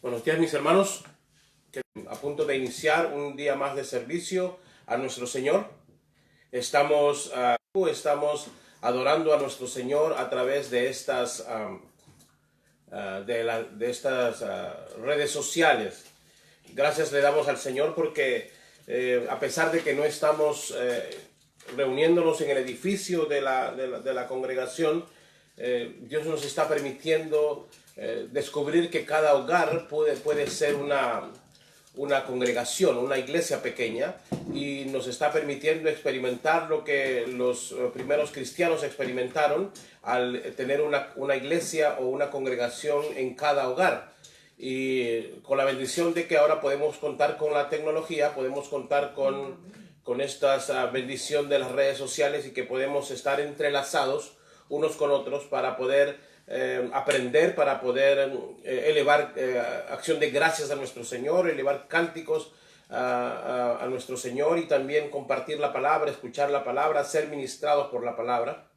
Buenos días, mis hermanos, que a punto de iniciar un día más de servicio a nuestro Señor. Estamos adorando a nuestro Señor a través de estas redes sociales. Gracias le damos al Señor porque a pesar de que no estamos reuniéndonos en el edificio de la congregación, Dios nos está permitiendo descubrir que cada hogar puede ser una congregación, una iglesia pequeña, y nos está permitiendo experimentar lo que los primeros cristianos experimentaron al tener una iglesia o una congregación en cada hogar. Y con la bendición de que ahora podemos contar con la tecnología, podemos contar con esta bendición de las redes sociales, y que podemos estar entrelazados unos con otros para poder aprender, para poder elevar acción de gracias a nuestro Señor, elevar cánticos a nuestro Señor, y también compartir la palabra, escuchar la palabra, ser ministrados por la palabra.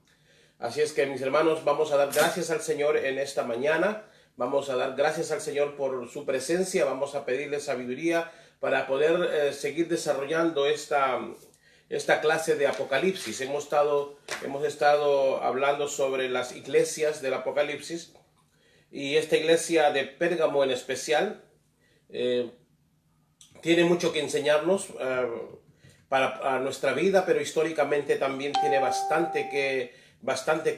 Así es que, mis hermanos, vamos a dar gracias al Señor en esta mañana. Vamos a dar gracias al Señor por su presencia. Vamos a pedirle sabiduría para poder seguir desarrollando esta clase de Apocalipsis. Hemos estado hablando sobre las iglesias del Apocalipsis, y esta iglesia de Pérgamo en especial tiene mucho que enseñarnos para nuestra vida, pero históricamente también tiene bastante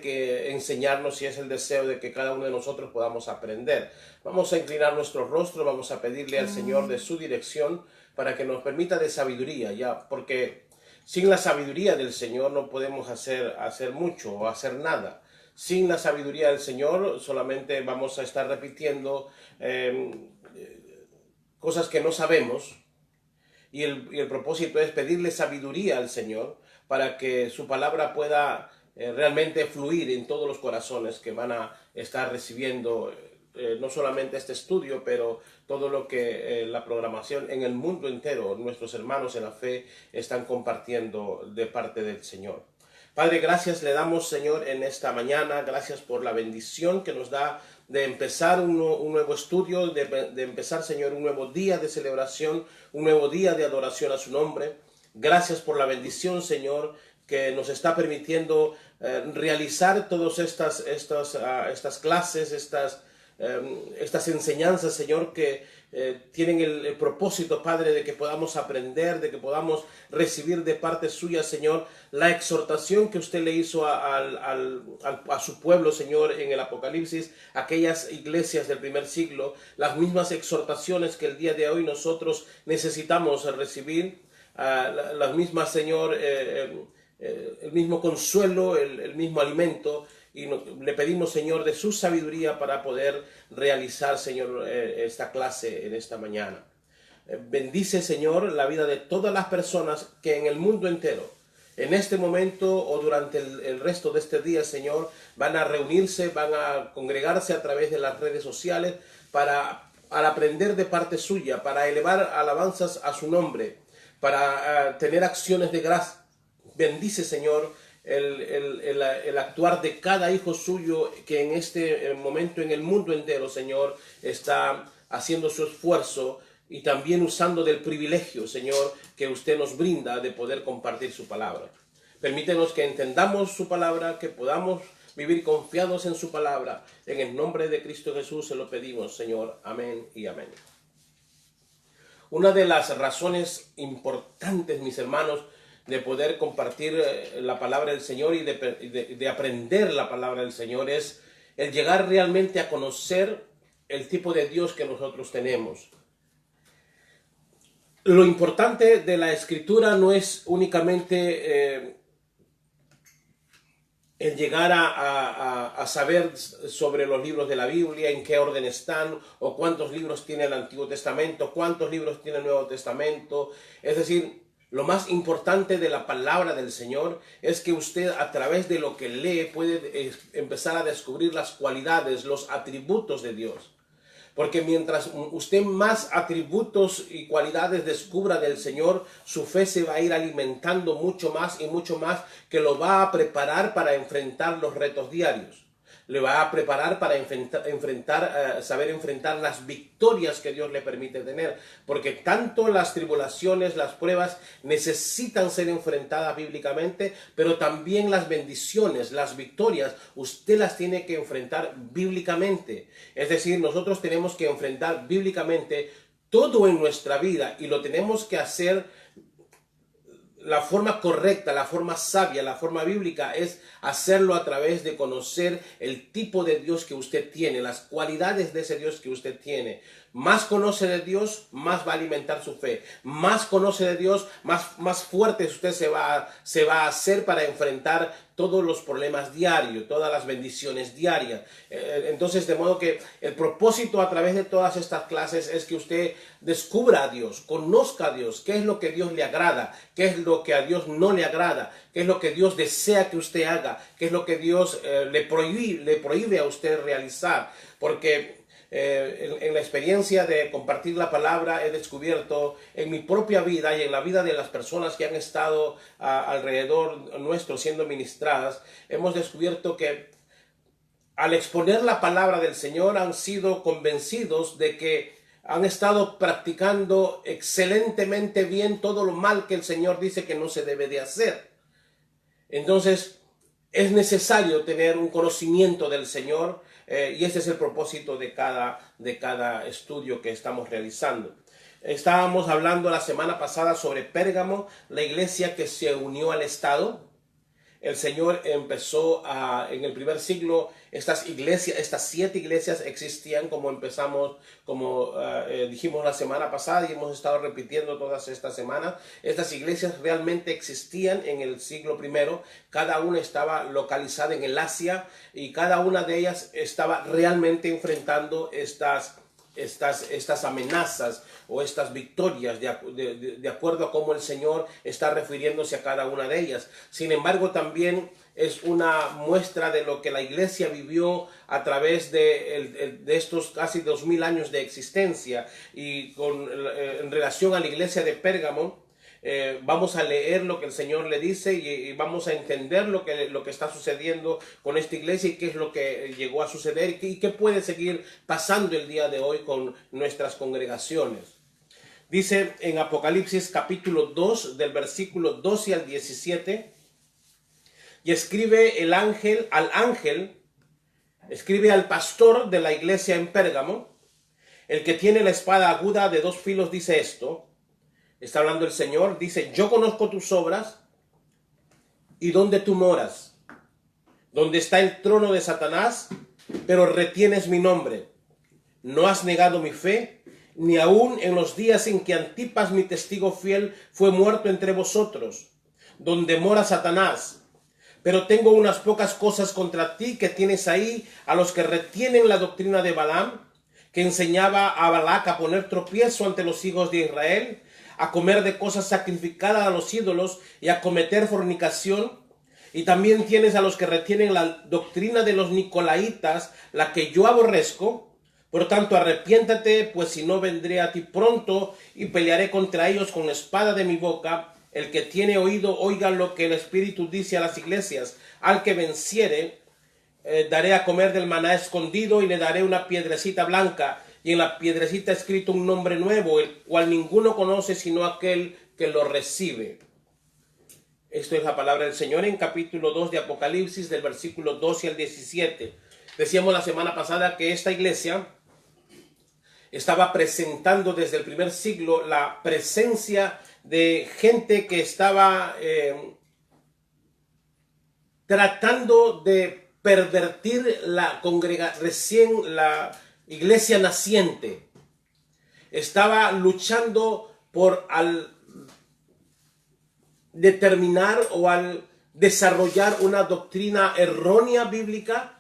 que enseñarnos, y es el deseo de que cada uno de nosotros podamos aprender. Vamos a inclinar nuestro rostro, vamos a pedirle al Señor de su dirección para que nos permita de sabiduría, ya, porque sin la sabiduría del Señor no podemos hacer mucho o hacer nada. Sin la sabiduría del Señor solamente vamos a estar repitiendo cosas que no sabemos, y el propósito es pedirle sabiduría al Señor para que su palabra pueda realmente fluir en todos los corazones que van a estar recibiendo no solamente este estudio, pero todo lo que la programación en el mundo entero, nuestros hermanos en la fe, están compartiendo de parte del Señor. Padre, gracias le damos, Señor, en esta mañana. Gracias por la bendición que nos da de empezar un nuevo estudio, de empezar, Señor, un nuevo día de celebración, un nuevo día de adoración a su nombre. Gracias por la bendición, Señor, que nos está permitiendo realizar todas estas clases, estas enseñanzas, Señor, que tienen el propósito, Padre, de que podamos aprender, de que podamos recibir de parte suya, Señor, la exhortación que usted le hizo a su pueblo, Señor, en el Apocalipsis, aquellas iglesias del primer siglo, las mismas exhortaciones que el día de hoy nosotros necesitamos recibir, las mismas, Señor, el mismo consuelo, el mismo alimento. Y le pedimos, Señor, de su sabiduría para poder realizar, Señor, esta clase en esta mañana. Bendice, Señor, la vida de todas las personas que en el mundo entero, en este momento o durante el resto de este día, Señor, van a reunirse, van a congregarse a través de las redes sociales para aprender de parte suya, para elevar alabanzas a su nombre, para tener acciones de gracia. Bendice, Señor, el actuar de cada hijo suyo que en este momento en el mundo entero, Señor, está haciendo su esfuerzo y también usando del privilegio, Señor, que usted nos brinda de poder compartir su palabra. Permítenos que entendamos su palabra, que podamos vivir confiados en su palabra. En el nombre de Cristo Jesús se lo pedimos, Señor. Amén y amén. Una de las razones importantes, mis hermanos, de poder compartir la palabra del Señor y de aprender la palabra del Señor es el llegar realmente a conocer el tipo de Dios que nosotros tenemos. Lo importante de la Escritura no es únicamente el llegar a saber sobre los libros de la Biblia, en qué orden están, o cuántos libros tiene el Antiguo Testamento, cuántos libros tiene el Nuevo Testamento. Es decir, lo más importante de la palabra del Señor es que usted, a través de lo que lee, puede empezar a descubrir las cualidades, los atributos de Dios. Porque mientras usted más atributos y cualidades descubra del Señor, su fe se va a ir alimentando mucho más y mucho más, que lo va a preparar para enfrentar los retos diarios. le va a preparar para saber enfrentar las victorias que Dios le permite tener, porque tanto las tribulaciones, las pruebas necesitan ser enfrentadas bíblicamente, pero también las bendiciones, las victorias, usted las tiene que enfrentar bíblicamente. Es decir, nosotros tenemos que enfrentar bíblicamente todo en nuestra vida y lo tenemos que hacer. La forma correcta, la forma sabia, la forma bíblica es hacerlo a través de conocer el tipo de Dios que usted tiene, las cualidades de ese Dios que usted tiene. Más conoce de Dios, más va a alimentar su fe. Más conoce de Dios, más fuerte usted se va a hacer para enfrentar todos los problemas diarios, todas las bendiciones diarias. Entonces, de modo que el propósito a través de todas estas clases es que usted descubra a Dios, conozca a Dios, qué es lo que Dios le agrada, qué es lo que a Dios no le agrada, qué es lo que Dios desea que usted haga, qué es lo que Dios le prohíbe a usted realizar. Porque en la experiencia de compartir la palabra he descubierto en mi propia vida y en la vida de las personas que han estado alrededor nuestro siendo ministradas, hemos descubierto que al exponer la palabra del Señor han sido convencidos de que han estado practicando excelentemente bien todo lo mal que el Señor dice que no se debe de hacer. Entonces es necesario tener un conocimiento del Señor. Y ese es el propósito de cada estudio que estamos realizando. Estábamos hablando la semana pasada sobre Pérgamo, la iglesia que se unió al Estado. El Señor empezó en el primer siglo, estas 7 iglesias existían como dijimos la semana pasada y hemos estado repitiendo todas estas semanas. Estas iglesias realmente existían en el siglo primero, cada una estaba localizada en el Asia y cada una de ellas estaba realmente enfrentando estas amenazas o estas victorias de acuerdo a cómo el Señor está refiriéndose a cada una de ellas. Sin embargo, también es una muestra de lo que la iglesia vivió a través de estos casi 2000 años de existencia. Y en relación a la iglesia de Pérgamo, vamos a leer lo que el Señor le dice y vamos a entender lo que está sucediendo con esta iglesia y qué es lo que llegó a suceder y qué puede seguir pasando el día de hoy con nuestras congregaciones. Dice en Apocalipsis capítulo 2 del versículo 12 al 17, y escribe escribe al pastor de la iglesia en Pérgamo, el que tiene la espada aguda de 2 filos dice esto. Está hablando el Señor, dice: yo conozco tus obras y dónde tú moras, donde está el trono de Satanás, pero retienes mi nombre. No has negado mi fe, ni aun en los días en que Antipas, mi testigo fiel, fue muerto entre vosotros, donde mora Satanás. Pero tengo unas pocas cosas contra ti, que tienes ahí a los que retienen la doctrina de Balaam, que enseñaba a Balac a poner tropiezo ante los hijos de Israel, a comer de cosas sacrificadas a los ídolos y a cometer fornicación. Y también tienes a los que retienen la doctrina de los nicolaitas, la que yo aborrezco. Por tanto, arrepiéntate, pues si no, vendré a ti pronto y pelearé contra ellos con la espada de mi boca. El que tiene oído, oiga lo que el Espíritu dice a las iglesias. Al que venciere, daré a comer del maná escondido y le daré una piedrecita blanca, y en la piedrecita escrito un nombre nuevo, el cual ninguno conoce sino aquel que lo recibe. Esto es la palabra del Señor en capítulo 2 de Apocalipsis, del versículo 12 al 17. Decíamos la semana pasada que esta iglesia estaba presentando desde el primer siglo la presencia de gente que estaba tratando de pervertir la iglesia naciente. Estaba luchando por al determinar o al desarrollar una doctrina errónea bíblica,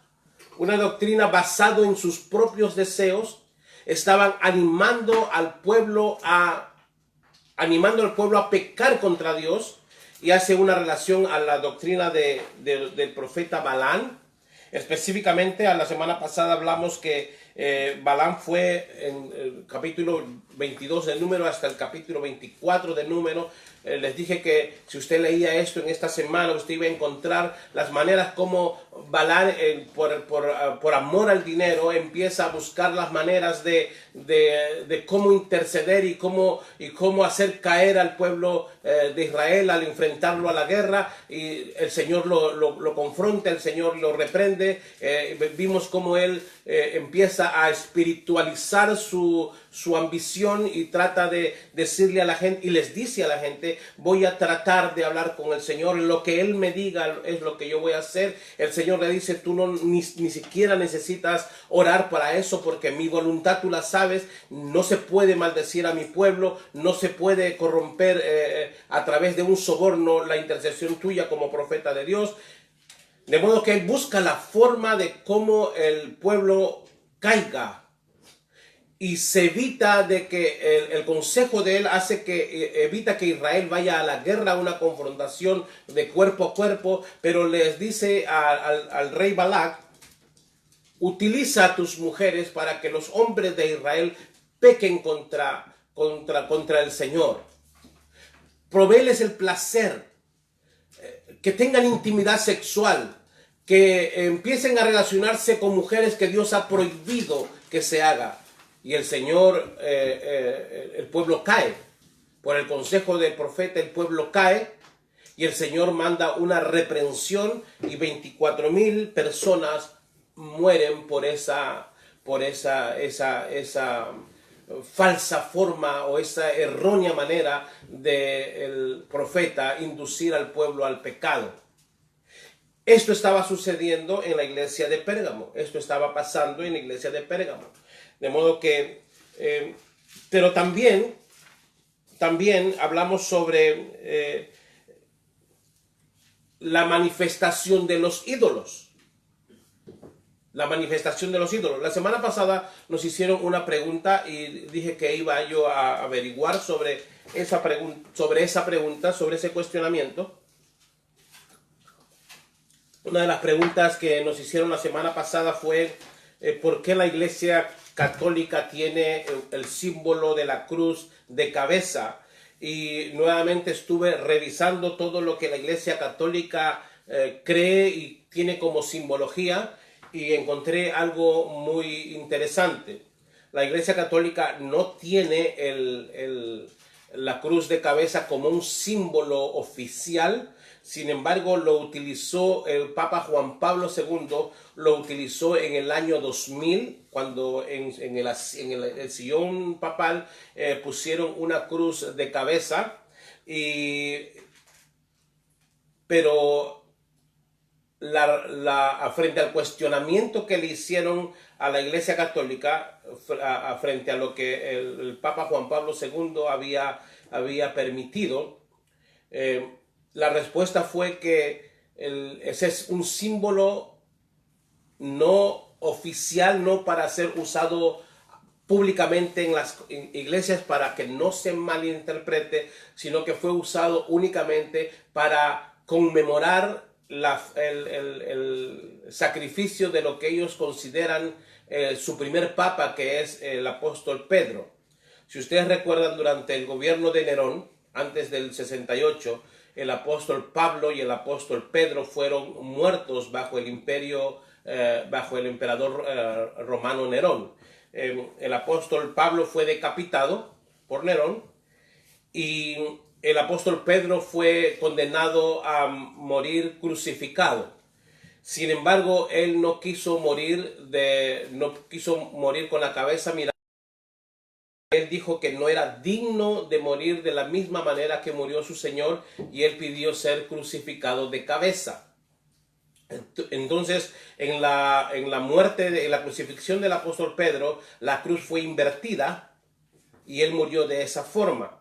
una doctrina basada en sus propios deseos. Estaban animando al pueblo a pecar contra Dios, y hace una relación a la doctrina del profeta Balaam. Específicamente, a la semana pasada hablamos que Balaam fue en el capítulo 22 del Número hasta el capítulo 24 del Número, Les dije que si usted leía esto en esta semana, usted iba a encontrar las maneras como Balaam, por amor al dinero, empieza a buscar las maneras de cómo interceder y cómo hacer caer al pueblo de Israel al enfrentarlo a la guerra. Y el Señor lo confronta, el Señor lo reprende. Vimos cómo él empieza a espiritualizar su ambición y trata de decirle a la gente, y les dice a la gente: voy a tratar de hablar con el Señor, lo que Él me diga es lo que yo voy a hacer. El Señor le dice: tú ni siquiera necesitas orar para eso, porque mi voluntad tú la sabes. No se puede maldecir a mi pueblo, no se puede corromper a través de un soborno la intercesión tuya como profeta de Dios. De modo que él busca la forma de cómo el pueblo caiga, y se evita de que el consejo de él hace que evita que Israel vaya a la guerra, a una confrontación de cuerpo a cuerpo, pero les dice al rey Balac: utiliza a tus mujeres para que los hombres de Israel pequen contra el Señor. Provéles el placer, que tengan intimidad sexual, que empiecen a relacionarse con mujeres que Dios ha prohibido que se haga. Y el Señor, el pueblo cae. Por el consejo del profeta, el pueblo cae. Y el Señor manda una reprensión y 24,000 personas mueren por esa falsa forma o esa errónea manera del profeta inducir al pueblo al pecado. Esto estaba sucediendo en la iglesia de Pérgamo. Esto estaba pasando en la iglesia de Pérgamo. De modo que, pero también hablamos sobre la manifestación de los ídolos. La manifestación de los ídolos. La semana pasada nos hicieron una pregunta y dije que iba yo a averiguar sobre esa pregunta, sobre ese cuestionamiento. Una de las preguntas que nos hicieron la semana pasada fue ¿por qué la Iglesia Católica tiene el símbolo de la cruz de cabeza? Y nuevamente estuve revisando todo lo que la Iglesia Católica cree y tiene como simbología, y encontré algo muy interesante. La Iglesia Católica no tiene la cruz de cabeza como un símbolo oficial. Sin embargo, lo utilizó el Papa Juan Pablo II, lo utilizó en el año 2000, cuando en el sillón papal pusieron una cruz de cabeza. Pero frente al cuestionamiento que le hicieron a la Iglesia Católica, frente a lo que el Papa Juan Pablo II había permitido, la respuesta fue que ese es un símbolo no oficial, no para ser usado públicamente en las iglesias para que no se malinterprete, sino que fue usado únicamente para conmemorar el sacrificio de lo que ellos consideran su primer papa, que es el apóstol Pedro. Si ustedes recuerdan, durante el gobierno de Nerón, antes del 68, el apóstol Pablo y el apóstol Pedro fueron muertos bajo el emperador romano Nerón. El apóstol Pablo fue decapitado por Nerón y el apóstol Pedro fue condenado a morir crucificado. Sin embargo, él no quiso morir con la cabeza mirando. Él dijo que no era digno de morir de la misma manera que murió su Señor, y él pidió ser crucificado de cabeza. Entonces, en la crucifixión del apóstol Pedro, la cruz fue invertida y él murió de esa forma.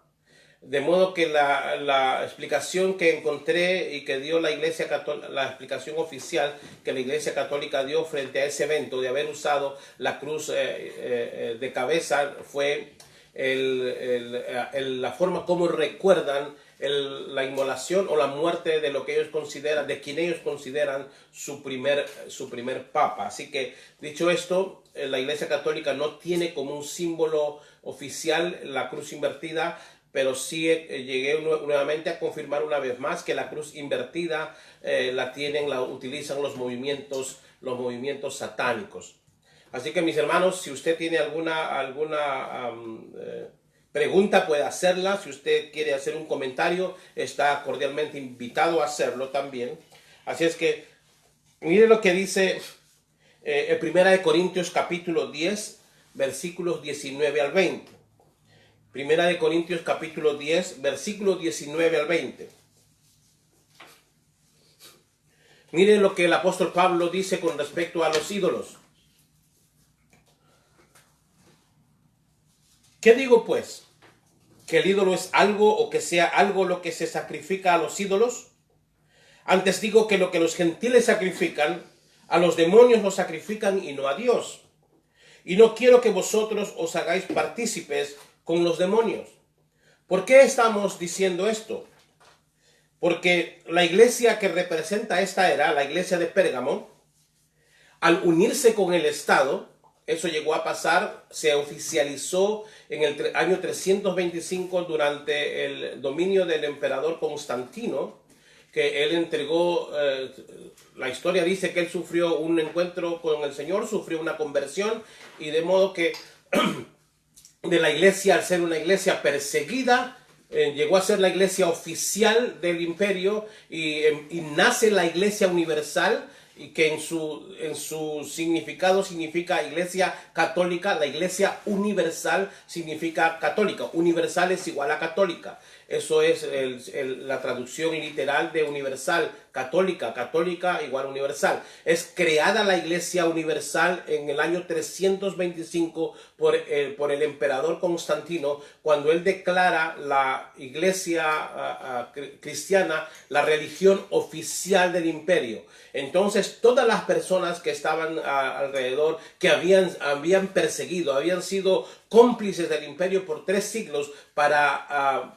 De modo que la explicación que encontré y que dio la Iglesia Católica, la explicación oficial que la Iglesia Católica dio frente a ese evento de haber usado la cruz de cabeza, fue la forma como recuerdan la inmolación o la muerte de lo que ellos consideran, de quien ellos consideran su primer papa. Así que, dicho esto, la Iglesia Católica no tiene como un símbolo oficial la cruz invertida. pero sí llegué nuevamente a confirmar una vez más que la cruz invertida la utilizan los movimientos satánicos. Así que mis hermanos, si usted tiene alguna pregunta, puede hacerla. Si usted quiere hacer un comentario, está cordialmente invitado a hacerlo también. Así es que mire lo que dice en 1 Corintios capítulo 10, versículos 19 al 20. 1 Corintios capítulo 10, versículos 19 al 20. Mire lo que el apóstol Pablo dice con respecto a los ídolos. ¿Qué digo pues? ¿Que el ídolo es algo o que sea algo lo que se sacrifica a los ídolos? Antes digo que lo que los gentiles sacrifican, a los demonios lo sacrifican y no a Dios. Y no quiero que vosotros os hagáis partícipes con los demonios. ¿Por qué estamos diciendo esto? Porque la iglesia que representa esta era, la iglesia de Pérgamo, al unirse con el Estado, eso llegó a pasar, se oficializó en el año 325 durante el dominio del emperador Constantino, que él entregó, la historia dice que él sufrió un encuentro con el Señor, sufrió una conversión, y de modo que de la iglesia, al ser una iglesia perseguida, llegó a ser la iglesia oficial del imperio y nace la iglesia universal, y que en su significado significa iglesia católica. La iglesia universal significa católica. Universal es igual a católica. Eso es la traducción literal de universal. Católica, católica igual a universal. Es creada la iglesia universal en el año 325 por el emperador Constantino, cuando él declara la iglesia cristiana la religión oficial del imperio. Entonces todas las personas que estaban alrededor, que habían perseguido, habían sido cómplices del imperio por 3 siglos para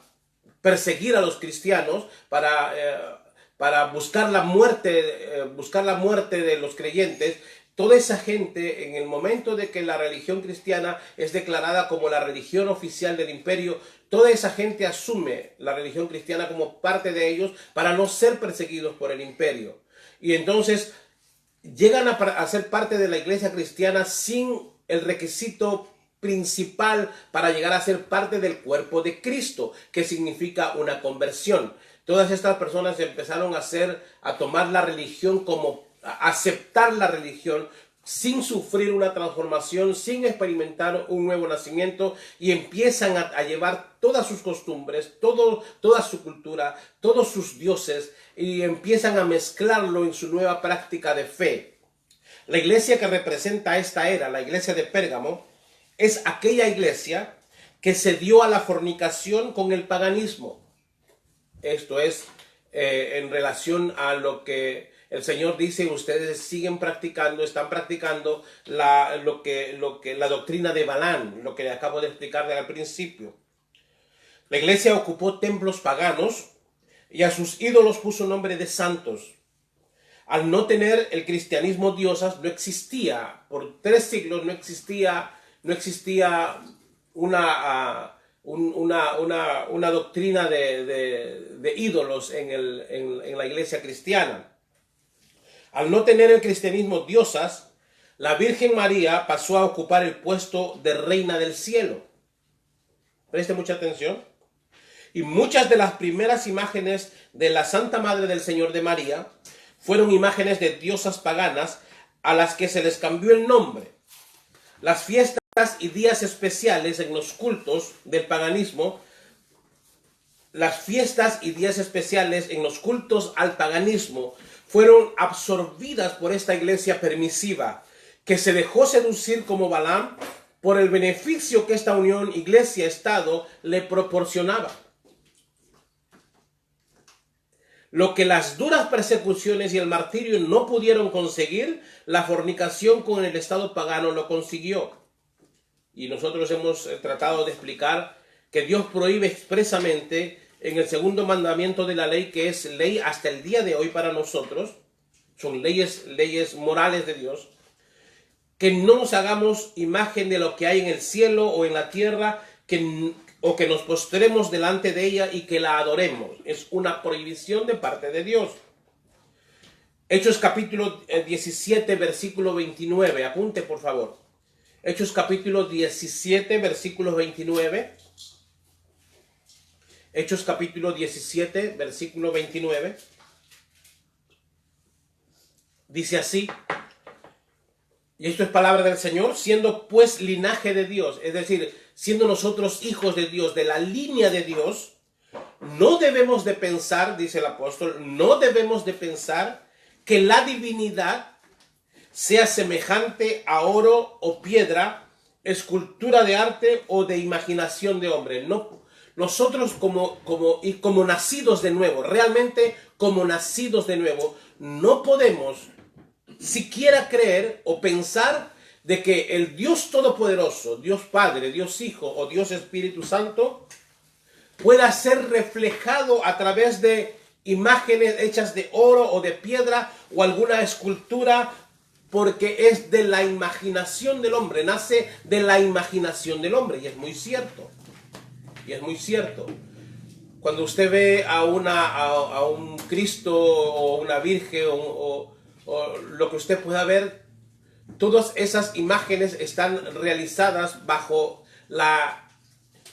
perseguir a los cristianos, para buscar la muerte de los creyentes. Toda esa gente, en el momento de que la religión cristiana es declarada como la religión oficial del imperio, toda esa gente asume la religión cristiana como parte de ellos para no ser perseguidos por el imperio. Y entonces llegan a ser parte de la iglesia cristiana sin el requisito principal para llegar a ser parte del cuerpo de Cristo, que significa una conversión. Todas estas personas empezaron a tomar la religión a aceptar la religión sin sufrir una transformación, sin experimentar un nuevo nacimiento, y empiezan a llevar todas sus costumbres, toda su cultura, todos sus dioses, y empiezan a mezclarlo en su nueva práctica de fe. La iglesia que representa esta era, la iglesia de Pérgamo, es aquella iglesia que se dio a la fornicación con el paganismo. Esto es en relación a lo que el Señor dice: ustedes siguen practicando, están practicando la doctrina de Balaam, lo que le acabo de explicar al principio. La iglesia ocupó templos paganos y a sus ídolos puso nombre de santos. Al no tener el cristianismo diosas, no existía, por 3 siglos no existía una doctrina de ídolos en la iglesia cristiana. Al no tener el cristianismo diosas, la Virgen María pasó a ocupar el puesto de reina del cielo. Preste mucha atención. Y muchas de las primeras imágenes de la Santa Madre del Señor de María fueron imágenes de diosas paganas a las que se les cambió el nombre. Las fiestas y días especiales en los cultos del paganismo, al paganismo fueron absorbidas por esta iglesia permisiva, que se dejó seducir como Balaam por el beneficio que esta unión iglesia-estado le proporcionaba. Lo que las duras persecuciones y el martirio no pudieron conseguir, la fornicación con el estado pagano lo consiguió. Y nosotros hemos tratado de explicar que Dios prohíbe expresamente en el 2º mandamiento de la ley, que es ley hasta el día de hoy para nosotros, son leyes morales de Dios, que no nos hagamos imagen de lo que hay en el cielo o en la tierra, o que nos postremos delante de ella y que la adoremos. Es una prohibición de parte de Dios. Hechos capítulo 17, versículo 29. Apunte, por favor. Hechos capítulo 17, versículo 29. Hechos capítulo 17, versículo 29. Dice así, y esto es palabra del Señor: siendo pues linaje de Dios, es decir, siendo nosotros hijos de Dios, de la línea de Dios, no debemos de pensar, dice el apóstol, no debemos de pensar que la divinidad sea semejante a oro o piedra, escultura de arte o de imaginación de hombre. No, nosotros como nacidos de nuevo, realmente como nacidos de nuevo, no podemos siquiera creer o pensar de que el Dios Todopoderoso, Dios Padre, Dios Hijo o Dios Espíritu Santo pueda ser reflejado a través de imágenes hechas de oro o de piedra o alguna escultura, porque es de la imaginación del hombre, nace de la imaginación del hombre, y es muy cierto. Y es muy cierto. Cuando usted ve a un Cristo o una Virgen o lo que usted pueda ver, todas esas imágenes están realizadas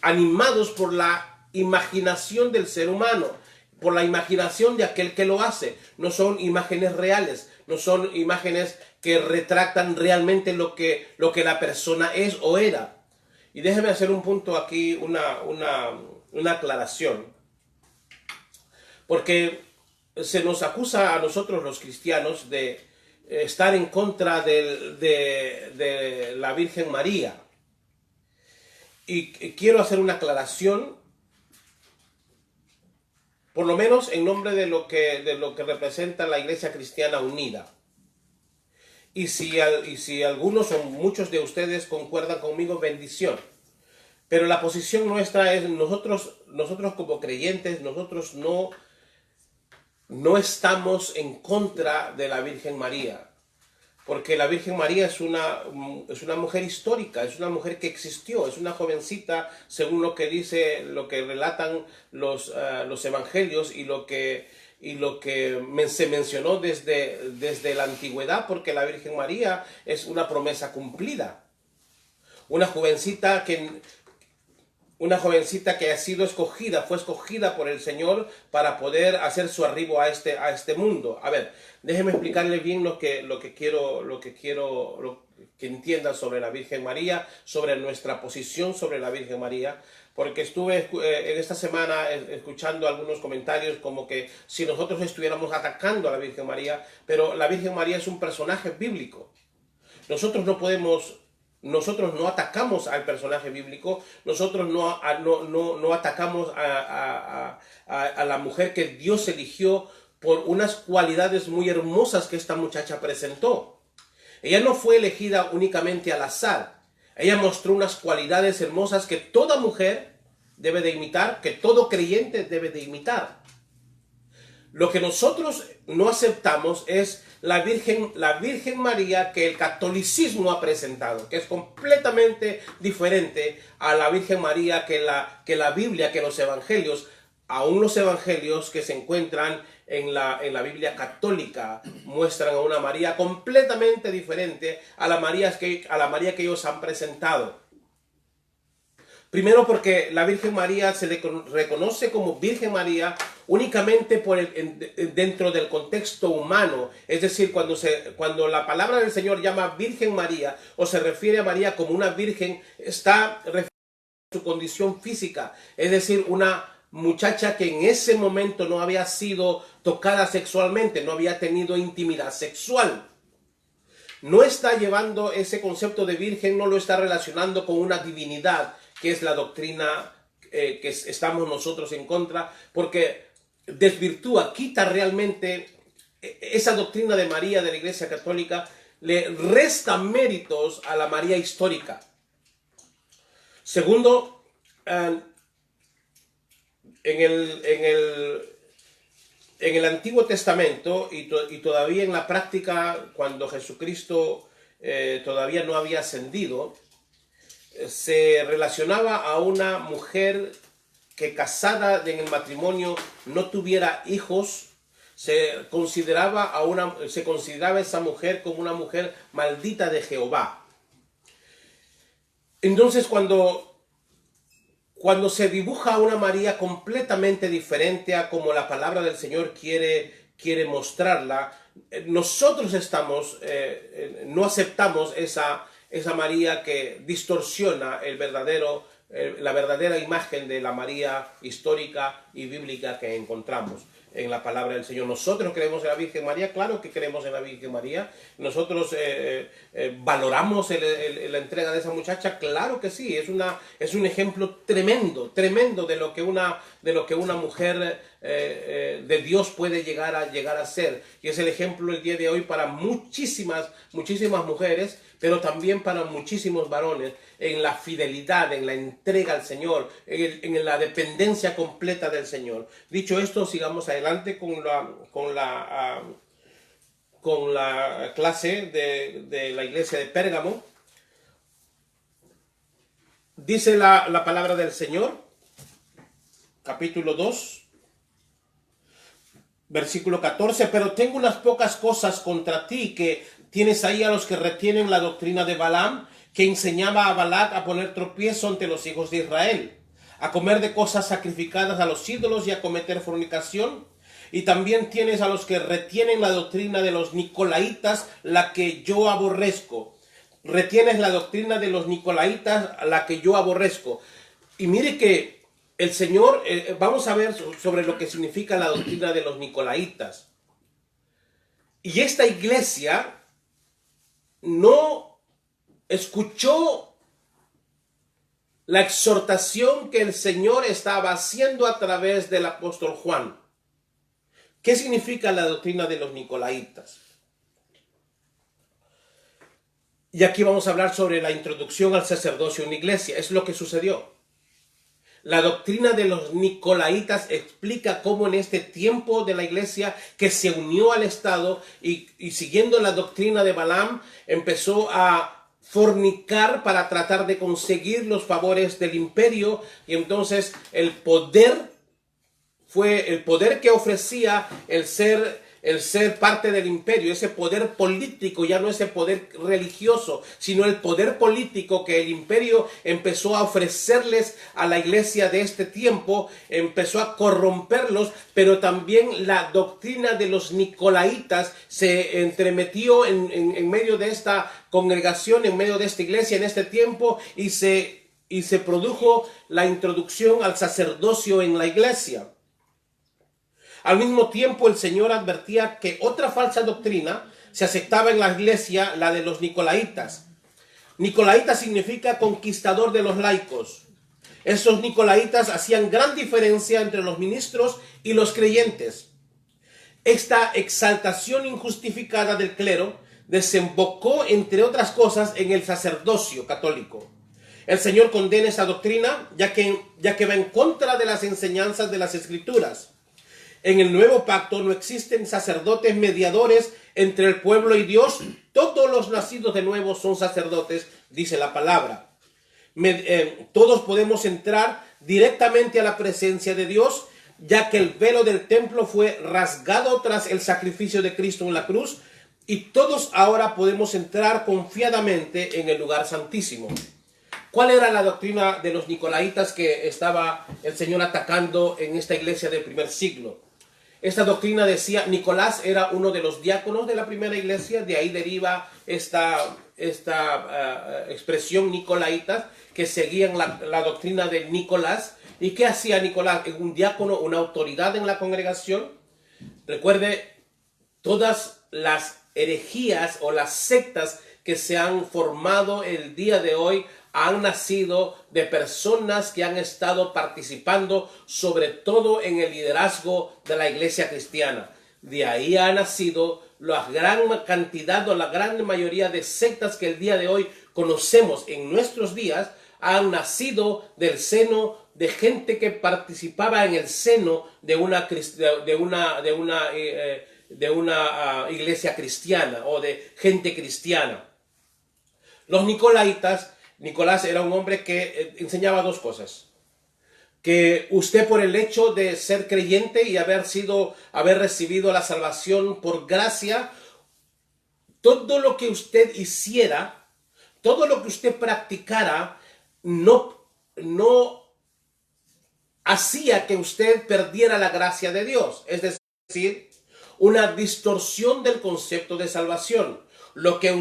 animados por la imaginación del ser humano, por la imaginación de aquel que lo hace. No son imágenes reales, no son imágenes que retratan realmente lo que la persona es o era. Y déjeme hacer un punto aquí, una aclaración. Porque se nos acusa a nosotros los cristianos de estar en contra de la Virgen María. Y quiero hacer una aclaración, por lo menos en nombre de lo que representa la Iglesia Cristiana Unida. Y si algunos o muchos de ustedes concuerdan conmigo, bendición. Pero la posición nuestra es, nosotros como creyentes, nosotros no estamos en contra de la Virgen María. Porque la Virgen María es una mujer histórica, es una mujer que existió, es una jovencita, según lo que relatan los evangelios y lo que se mencionó desde la antigüedad, porque la Virgen María es una promesa cumplida. Una jovencita que ha sido escogida, fue escogida por el Señor para poder hacer su arribo a este mundo. A ver, déjeme explicarle bien lo que quiero que entiendan sobre la Virgen María, sobre nuestra posición sobre la Virgen María, porque estuve en esta semana escuchando algunos comentarios como que si nosotros estuviéramos atacando a la Virgen María, pero la Virgen María es un personaje bíblico. Nosotros no atacamos al personaje bíblico, nosotros no atacamos a la mujer que Dios eligió por unas cualidades muy hermosas que esta muchacha presentó. Ella no fue elegida únicamente al azar. Ella mostró unas cualidades hermosas que toda mujer debe de imitar, que todo creyente debe de imitar. Lo que nosotros no aceptamos es la Virgen María que el catolicismo ha presentado, que es completamente diferente a la Virgen María que la Biblia, que los evangelios, aún los evangelios que se encuentran en la Biblia católica, muestran a una María completamente diferente a la María que ellos han presentado. Primero porque la Virgen María se le reconoce como Virgen María únicamente dentro del contexto humano. Es decir, cuando la palabra del Señor llama Virgen María o se refiere a María como una virgen, está refiriendo a su condición física. Es decir, una muchacha que en ese momento no había sido tocada sexualmente, no había tenido intimidad sexual. No está llevando ese concepto de virgen, no lo está relacionando con una divinidad, que es la doctrina que estamos nosotros en contra, porque desvirtúa, quita realmente esa doctrina de María de la Iglesia Católica, le resta méritos a la María histórica. Segundo, en el Antiguo Testamento y todavía en la práctica, cuando Jesucristo todavía no había ascendido, se relacionaba a una mujer que casada en el matrimonio no tuviera hijos. Se consideraba esa mujer como una mujer maldita de Jehová. Entonces, cuando se dibuja a una María completamente diferente a como la palabra del Señor quiere mostrarla, nosotros no aceptamos esa María que distorsiona la verdadera imagen de la María histórica y bíblica que encontramos en la palabra del Señor. Nosotros creemos en la Virgen María, claro que creemos en la Virgen María. Nosotros valoramos la entrega de esa muchacha, claro que sí. Es un ejemplo tremendo de lo que una mujer de Dios puede llegar a ser. Y es el ejemplo el día de hoy para muchísimas mujeres, pero también para muchísimos varones, en la fidelidad, en la entrega al Señor, en la dependencia completa del Señor. Dicho esto, sigamos adelante con la clase de la iglesia de Pérgamo. Dice la palabra del Señor, capítulo 2, versículo 14, pero tengo unas pocas cosas contra ti, que tienes ahí a los que retienen la doctrina de Balaam, que enseñaba a Balac a poner tropiezo ante los hijos de Israel, a comer de cosas sacrificadas a los ídolos y a cometer fornicación. Y también tienes a los que retienen la doctrina de los nicolaitas, la que yo aborrezco. Retienes la doctrina de los nicolaitas, la que yo aborrezco. Y mire que el Señor, vamos a ver sobre lo que significa la doctrina de los nicolaitas. Y esta iglesia no escuchó la exhortación que el Señor estaba haciendo a través del apóstol Juan. ¿Qué significa la doctrina de los nicolaitas? Y aquí vamos a hablar sobre la introducción al sacerdocio en la iglesia. Es lo que sucedió. La doctrina de los nicolaitas explica cómo en este tiempo de la iglesia que se unió al Estado y siguiendo la doctrina de Balaam, empezó a fornicar para tratar de conseguir los favores del imperio, y entonces el poder que ofrecía el ser parte del imperio, ese poder político, ya no ese poder religioso, sino el poder político que el imperio empezó a ofrecerles a la iglesia de este tiempo, empezó a corromperlos, pero también la doctrina de los nicolaitas se entremetió en medio de esta congregación, en medio de esta iglesia en este tiempo, y se produjo la introducción al sacerdocio en la iglesia. Al mismo tiempo, el Señor advertía que otra falsa doctrina se aceptaba en la iglesia, la de los nicolaitas. Nicolaita significa conquistador de los laicos. Esos nicolaitas hacían gran diferencia entre los ministros y los creyentes. Esta exaltación injustificada del clero desembocó, entre otras cosas, en el sacerdocio católico. El Señor condena esa doctrina, ya que va en contra de las enseñanzas de las Escrituras. En el nuevo pacto no existen sacerdotes mediadores entre el pueblo y Dios. Todos los nacidos de nuevo son sacerdotes, dice la palabra. Todos podemos entrar directamente a la presencia de Dios, ya que el velo del templo fue rasgado tras el sacrificio de Cristo en la cruz, y todos ahora podemos entrar confiadamente en el lugar santísimo. ¿Cuál era la doctrina de los nicolaitas que estaba el Señor atacando en esta iglesia del primer siglo? Esta doctrina decía, Nicolás era uno de los diáconos de la primera iglesia, de ahí deriva esta expresión nicolaitas, que seguían la doctrina de Nicolás. ¿Y qué hacía Nicolás? Un diácono, una autoridad en la congregación. Recuerde, todas las herejías o las sectas que se han formado el día de hoy han nacido de personas que han estado participando sobre todo en el liderazgo de la iglesia cristiana. De ahí ha nacido la gran cantidad o la gran mayoría de sectas que el día de hoy conocemos en nuestros días. Han nacido del seno de gente que participaba en el seno de una iglesia cristiana o de gente cristiana. Los nicolaitas Nicolás era un hombre que enseñaba dos cosas. Que usted, por el hecho de ser creyente y haber recibido la salvación por gracia, todo lo que usted hiciera, todo lo que usted practicara, no hacía que usted perdiera la gracia de Dios. Es decir, una distorsión del concepto de salvación. Lo que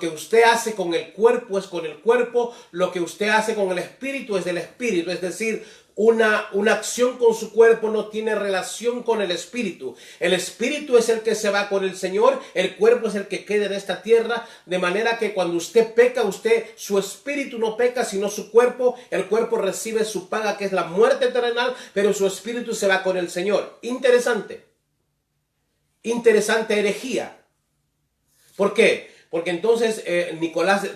usted hace con el cuerpo es con el cuerpo, lo que usted hace con el espíritu es del espíritu. Es decir, una acción con su cuerpo no tiene relación con el espíritu. El espíritu es el que se va con el Señor, el cuerpo es el que queda en esta tierra, de manera que cuando usted peca, su espíritu no peca, sino su cuerpo. El cuerpo recibe su paga, que es la muerte terrenal, pero su espíritu se va con el Señor. Interesante herejía. ¿Por qué? Porque entonces Nicolás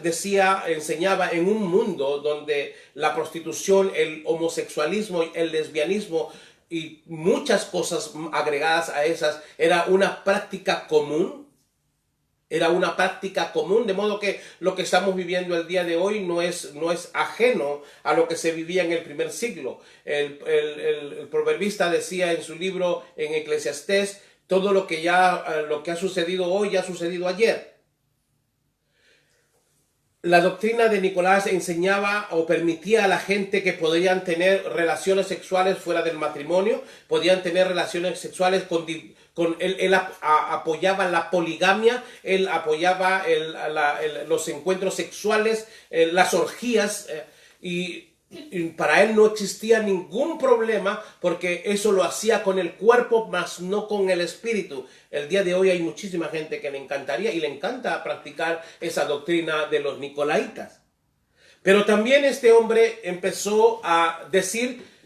enseñaba en un mundo donde la prostitución, el homosexualismo, el lesbianismo y muchas cosas agregadas a esas era una práctica común. Era una práctica común, de modo que lo que estamos viviendo el día de hoy no es ajeno a lo que se vivía en el primer siglo. El proverbista decía en su libro en Eclesiastés, todo lo que ha sucedido hoy ya ha sucedido ayer. La doctrina de Nicolás enseñaba o permitía a la gente que podían tener relaciones sexuales fuera del matrimonio, podían tener relaciones sexuales él apoyaba la poligamia, él apoyaba los encuentros sexuales, las orgías, y para él no existía ningún problema porque eso lo hacía con el cuerpo, mas no con el espíritu. El día de hoy hay muchísima gente que le encantaría y le encanta practicar esa doctrina de los nicolaitas. Pero también este hombre empezó a decir: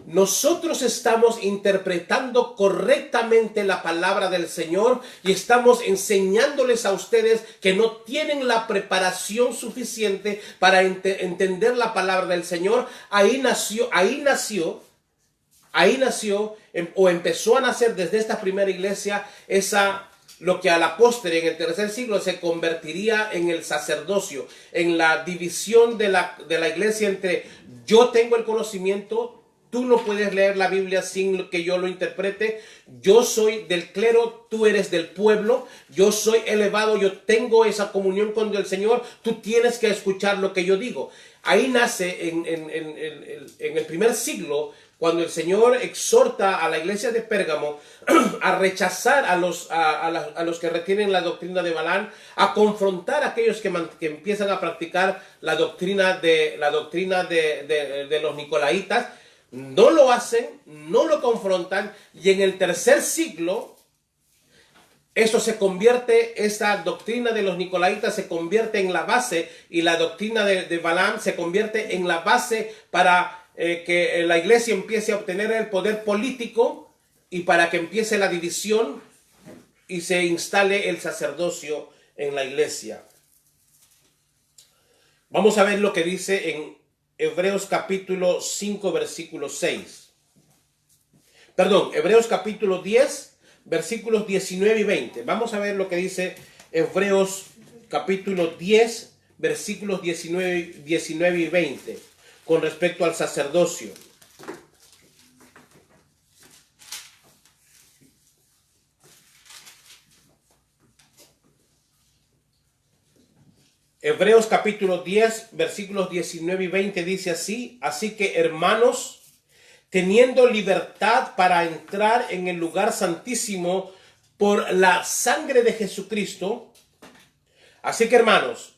nosotros estamos interpretando correctamente la palabra del Señor y estamos enseñándoles a ustedes que no tienen la preparación suficiente para entender la palabra del Señor. Ahí nació o empezó a nacer desde esta primera iglesia lo que a la postre, en el tercer siglo, se convertiría en el sacerdocio, en la división de la iglesia entre yo tengo el conocimiento. Tú no puedes leer la Biblia sin que yo lo interprete. Yo soy del clero, tú eres del pueblo. Yo soy elevado, yo tengo esa comunión con el Señor. Tú tienes que escuchar lo que yo digo. Ahí nace en el primer siglo, cuando el Señor exhorta a la iglesia de Pérgamo a rechazar a los que retienen la doctrina de Balaam, a confrontar a aquellos que empiezan a practicar la doctrina de los nicolaitas. No lo hacen, no lo confrontan, y en el tercer siglo esa doctrina de los nicolaitas se convierte en la base, y la doctrina de Balaam se convierte en la base para que la iglesia empiece a obtener el poder político y para que empiece la división y se instale el sacerdocio en la iglesia. Vamos a ver lo que dice en Hebreos capítulo 5, versículo 6. Perdón, Hebreos capítulo 10, versículos 19 y 20. Vamos a ver lo que dice Hebreos capítulo 10, versículos 19 y 20, con respecto al sacerdocio. Hebreos capítulo 10, versículos 19 y 20 dice así: así que, hermanos, teniendo libertad para entrar en el lugar santísimo por la sangre de Jesucristo. Así que, hermanos,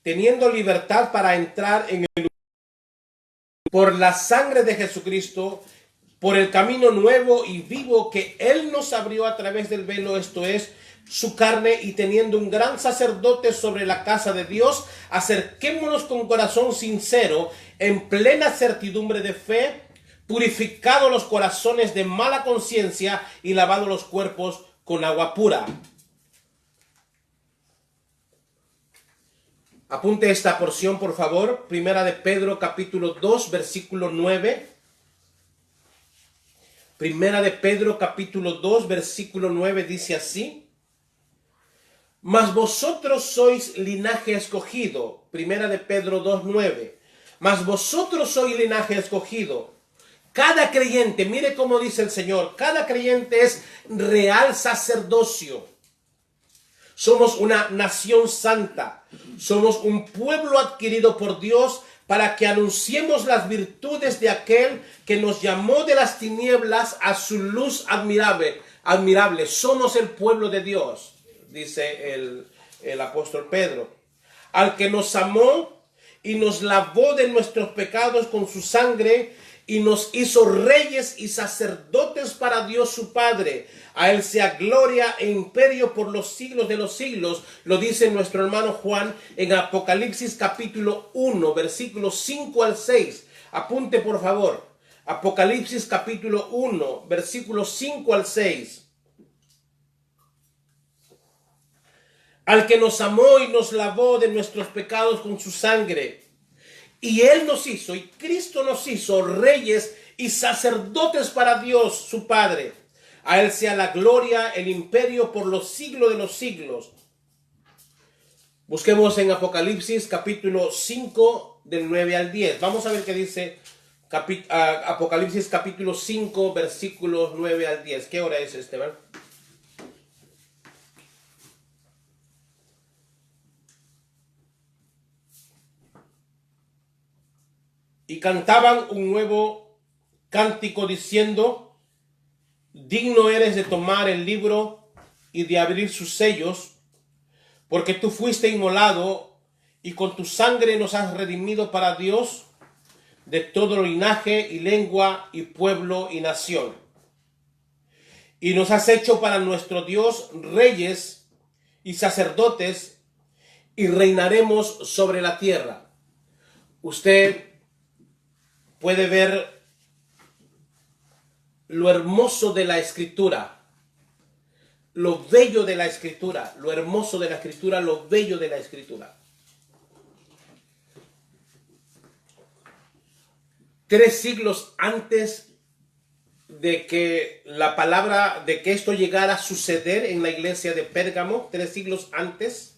teniendo libertad para entrar en el lugar por la sangre de Jesucristo, por el camino nuevo y vivo que Él nos abrió a través del velo, esto es, su carne, y teniendo un gran sacerdote sobre la casa de Dios, acerquémonos con corazón sincero, en plena certidumbre de fe, purificado los corazones de mala conciencia y lavado los cuerpos con agua pura. Apunte esta porción, por favor. Primera de Pedro, capítulo 2, versículo 9. Primera de Pedro, capítulo 2, versículo 9, dice así: Mas vosotros sois linaje escogido. Primera de Pedro 2:9. Mas vosotros sois linaje escogido. Cada creyente, mire cómo dice el Señor, cada creyente es real sacerdocio. Somos una nación santa. Somos un pueblo adquirido por Dios para que anunciemos las virtudes de aquel que nos llamó de las tinieblas a su luz admirable. Somos el pueblo de Dios, dice el apóstol Pedro. Al que nos amó y nos lavó de nuestros pecados con su sangre y nos hizo reyes y sacerdotes para Dios su Padre. A él sea gloria e imperio por los siglos de los siglos. Lo dice nuestro hermano Juan en Apocalipsis capítulo 1, versículos 5 al 6. Apunte por favor. Apocalipsis capítulo 1, versículos 5 al 6. Al que nos amó y nos lavó de nuestros pecados con su sangre. Y Él nos hizo, y Cristo nos hizo reyes y sacerdotes para Dios, su Padre. A Él sea la gloria, el imperio por los siglos de los siglos. Busquemos en Apocalipsis capítulo 5, del 9 al 10. Vamos a ver qué dice Apocalipsis capítulo 5, versículos 9 al 10. ¿Qué hora es, Esteban? Y cantaban un nuevo cántico diciendo: digno eres de tomar el libro y de abrir sus sellos, porque tú fuiste inmolado y con tu sangre nos has redimido para Dios de todo linaje y lengua y pueblo y nación. Y nos has hecho para nuestro Dios reyes y sacerdotes, y reinaremos sobre la tierra. Usted puede ver lo hermoso de la Escritura, lo bello de la Escritura, lo hermoso de la Escritura, lo bello de la Escritura. 3 siglos antes de que la palabra, de que esto llegara a suceder en la iglesia de Pérgamo, 3 siglos antes,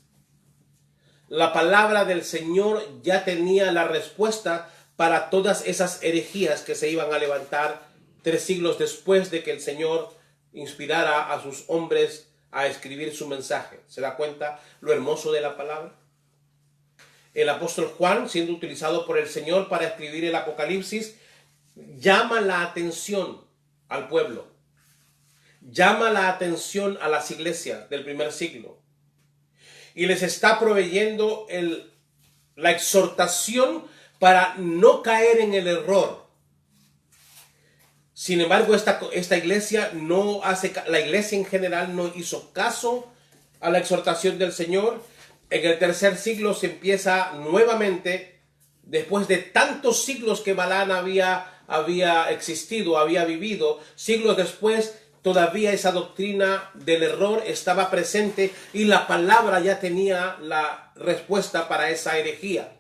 la palabra del Señor ya tenía la respuesta para todas esas herejías que se iban a levantar 3 siglos después de que el Señor inspirara a sus hombres a escribir su mensaje. ¿Se da cuenta lo hermoso de la palabra? El apóstol Juan, siendo utilizado por el Señor para escribir el Apocalipsis, llama la atención al pueblo, llama la atención a las iglesias del primer siglo y les está proveyendo la exhortación para no caer en el error. Sin embargo, esta iglesia la iglesia en general no hizo caso a la exhortación del Señor. En el tercer siglo se empieza nuevamente, después de tantos siglos que Balaam había existido, había vivido, siglos después, todavía esa doctrina del error estaba presente y la palabra ya tenía la respuesta para esa herejía.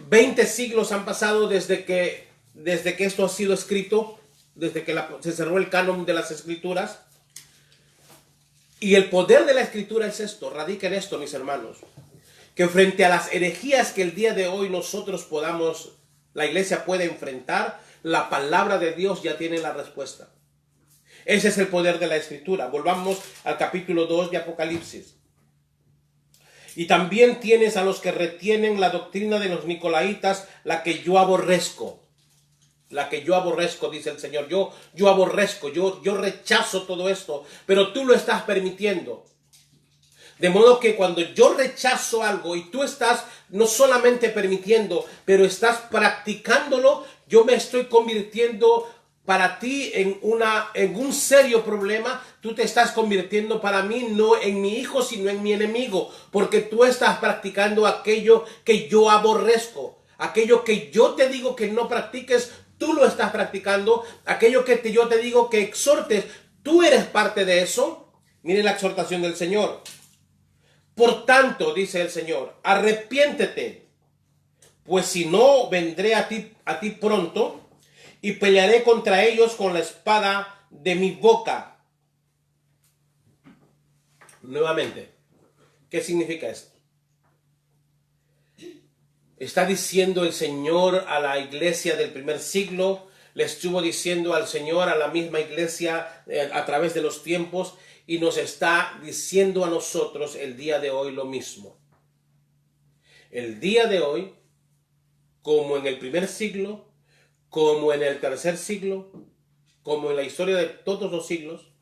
20 siglos han pasado desde que esto ha sido escrito, desde que se cerró el canon de las Escrituras. Y el poder de la Escritura es esto, radica en esto, mis hermanos, que frente a las herejías que el día de hoy la iglesia puede enfrentar, la palabra de Dios ya tiene la respuesta. Ese es el poder de la Escritura. Volvamos al capítulo 2 de Apocalipsis. Y también tienes a los que retienen la doctrina de los nicolaitas, la que yo aborrezco. La que yo aborrezco, dice el Señor. Yo aborrezco, yo rechazo todo esto, pero tú lo estás permitiendo. De modo que cuando yo rechazo algo y tú estás no solamente permitiendo, pero estás practicándolo, yo me estoy convirtiendo para ti en un serio problema. Tú te estás convirtiendo para mí no en mi hijo, sino en mi enemigo, porque tú estás practicando aquello que yo aborrezco. Aquello que yo te digo que no practiques, tú lo estás practicando. Aquello que yo te digo que exhortes, tú eres parte de eso. Miren la exhortación del Señor. Por tanto, dice el Señor, arrepiéntete, pues si no, vendré a ti pronto y pelearé contra ellos con la espada de mi boca. Nuevamente, ¿qué significa esto? Está diciendo el Señor a la iglesia del primer siglo, le estuvo diciendo al Señor a la misma iglesia a través de los tiempos, y nos está diciendo a nosotros el día de hoy lo mismo. El día de hoy, como en el primer siglo, como en el tercer siglo, como en la historia de todos los siglos,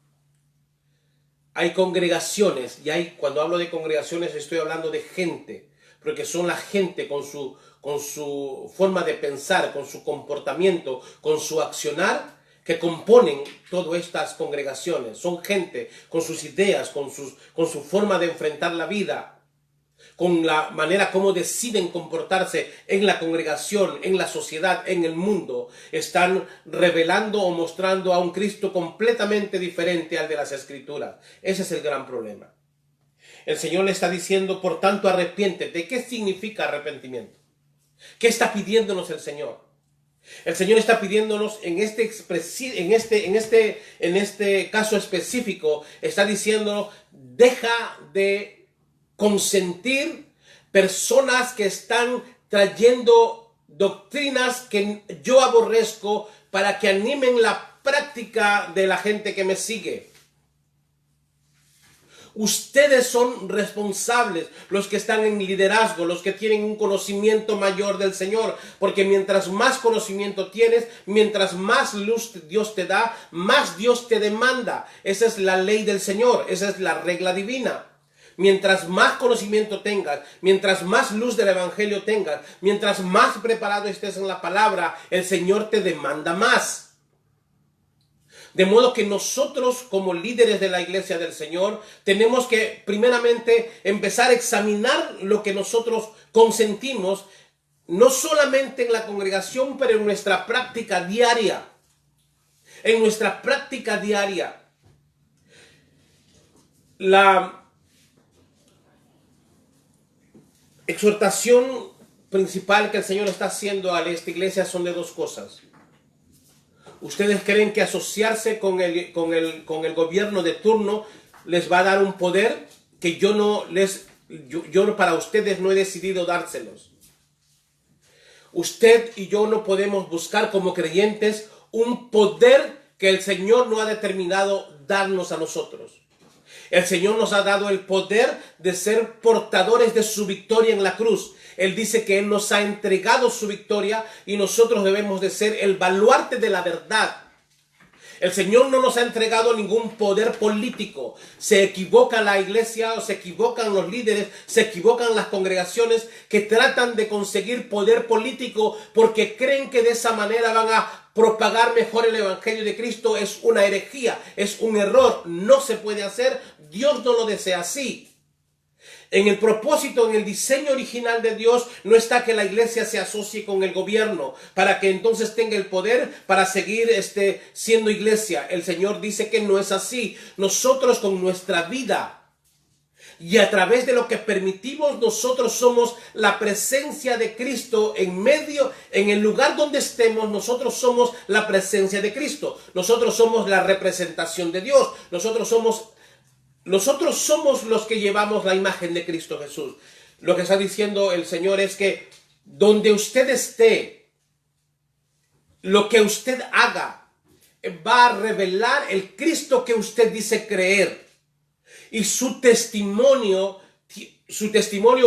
hay congregaciones, y cuando hablo de congregaciones estoy hablando de gente, porque son la gente con su forma de pensar, con su comportamiento, con su accionar, que componen todas estas congregaciones. Son gente con sus ideas, con su forma de enfrentar la vida, con la manera como deciden comportarse en la congregación, en la sociedad, en el mundo. Están revelando o mostrando a un Cristo completamente diferente al de las Escrituras. Ese es el gran problema. El Señor le está diciendo, por tanto, arrepiéntete. ¿Qué significa arrepentimiento? ¿Qué está pidiéndonos el Señor? El Señor está pidiéndonos en este caso específico, está diciendo, deja de consentir personas que están trayendo doctrinas que yo aborrezco para que animen la práctica de la gente que me sigue. Ustedes son responsables, los que están en liderazgo, los que tienen un conocimiento mayor del Señor, porque mientras más conocimiento tienes, mientras más luz Dios te da, más Dios te demanda. Esa es la ley del Señor, esa es la regla divina. Mientras más conocimiento tengas, mientras más luz del Evangelio tengas, mientras más preparado estés en la palabra, el Señor te demanda más. De modo que nosotros, como líderes de la iglesia del Señor, tenemos que primeramente empezar a examinar lo que nosotros consentimos, no solamente en la congregación, pero en nuestra práctica diaria. En nuestra práctica diaria. La exhortación principal que el Señor está haciendo a esta iglesia son de dos cosas. ¿Ustedes creen que asociarse con el gobierno de turno les va a dar un poder que yo para ustedes no he decidido dárselos? Usted y yo no podemos buscar como creyentes un poder que el Señor no ha determinado darnos a nosotros. El Señor nos ha dado el poder de ser portadores de su victoria en la cruz. Él dice que Él nos ha entregado su victoria y nosotros debemos de ser el baluarte de la verdad. El Señor no nos ha entregado ningún poder político. Se equivoca la iglesia, o se equivocan los líderes, se equivocan las congregaciones que tratan de conseguir poder político porque creen que de esa manera van a propagar mejor el Evangelio de Cristo. Es una herejía, es un error, no se puede hacer. Dios no lo desea así. En el propósito, en el diseño original de Dios, no está que la iglesia se asocie con el gobierno para que entonces tenga el poder para seguir siendo iglesia. El Señor dice que no es así. Nosotros con nuestra vida y a través de lo que permitimos, nosotros somos la presencia de Cristo en el lugar donde estemos. Nosotros somos la presencia de Cristo. Nosotros somos la representación de Dios. Nosotros somos los que llevamos la imagen de Cristo Jesús. Lo que está diciendo el Señor es que donde usted esté, lo que usted haga, va a revelar el Cristo que usted dice creer. Y su testimonio